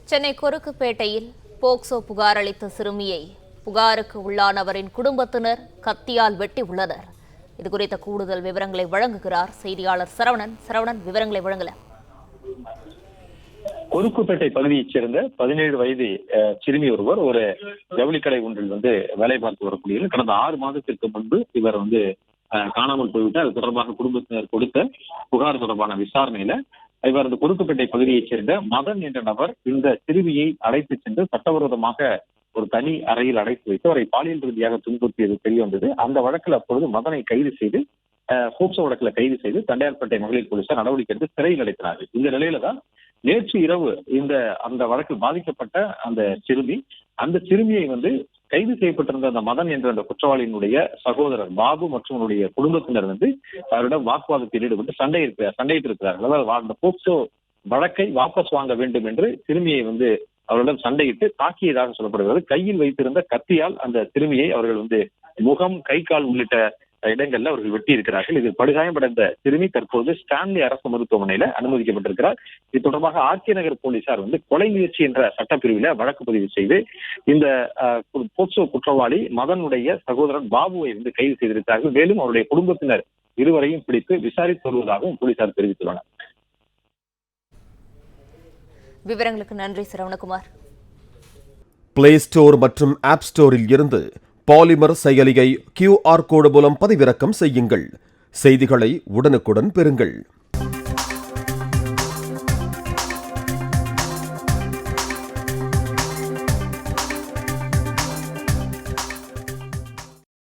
Chennai கொருக்குப்பேட்டையில் POCSO புகார் அளித்த சிறுமியை புகாருக்கு உள்ளானவரின் குடும்பத்தினர் கத்தியால் வெட்டி உள்ளனர். இதுகுறித்த கூடுதல் விவரங்களை வழங்குகிறார் செய்தியாளர் சரவணன். சரவணன், விவரங்களை வழங்கல. கொருக்குப்பேட்டை பகுதியைச் சேர்ந்த 17 வயது சிறுமி ஒருவர் ஒரு ஜவுளிக்கடை ஒன்றில் வேலை பார்த்து வரக்கூடிய கடந்த 6 மாதத்திற்கு முன்பு இவர் காணாமல் போய்விட்டு அது தொடர்பாக குடும்பத்தினர் கொடுத்த புகார் தொடர்பான விசாரணையில இவர் அந்த கொருக்குப்பேட்டை பகுதியைச் சேர்ந்த மதன் என்ற நபர் இந்த சிறுமியை அழைத்து சென்று சட்டவிரோதமாக ஒரு தனி அறையில் அடைத்து வைத்து அவரை பாலியல் ரீதியாக துன்புறுத்தியது தெரிய வந்தது. அந்த வழக்கில் அப்பொழுது மதனை கைது செய்து போக்சோ வழக்கில் கைது செய்து தண்டையார்பேட்டை மகளிர் போலீசார் நடவடிக்கை எடுத்து சிறையில் அடைத்தனார்கள். இந்த நிலையில தான் நேற்று இரவு அந்த வழக்கில் பாதிக்கப்பட்ட அந்த சிறுமியை கைது செய்யப்பட்டிருந்த அந்த மதன் என்ற அந்த குற்றவாளியினுடைய சகோதரர் பாபு மற்றும் அவருடைய குடும்பத்தினர் அவரிடம் வாக்குவாதத்தில் ஈடுபட்டு சண்டையிட்டு இருக்கிறார்கள். அதாவது அந்த போக்சோ வழக்கை வாபஸ் வாங்க வேண்டும் என்று சிறுமியை அவரிடம் சண்டையிட்டு தாக்கியதாக சொல்லப்படுகிறது. கையில் வைத்திருந்த கத்தியால் அந்த சிறுமியை அவர்கள் முகம், கை, கால் உள்ளிட்ட இடங்கள்ல அவர்கள் வெட்டி இருக்கிறார்கள். இதில் படுகாயமடைந்த சிறுமி தற்போது ஸ்டான்லி அரசு மருத்துவமனையில அனுமதிக்கப்பட்டிருக்கிறார். இது தொடர்பாக ஆர்கே நகர் போலீசார் கொலை முயற்சி என்ற சட்டப்பிரிவில வழக்கு பதிவு செய்து இந்த போக்சோ குற்றவாளி மதனுடைய சகோதரன் பாபுவை கைது செய்திருக்கிறார்கள். மேலும் அவருடைய குடும்பத்தினர் இருவரையும் பிடித்து விசாரித்து வருவதாகவும் போலீசார் தெரிவித்துள்ளனர். விவரங்களுக்கு நன்றி சரவணகுமார். பிளே ஸ்டோர் மற்றும் ஆப் ஸ்டோரில் இருந்து பாலிமர் செயலியை QR கோடு மூலம் பதிவிறக்கம் செய்யுங்கள். செய்திகளை உடனுக்குடன் பெறுங்கள்.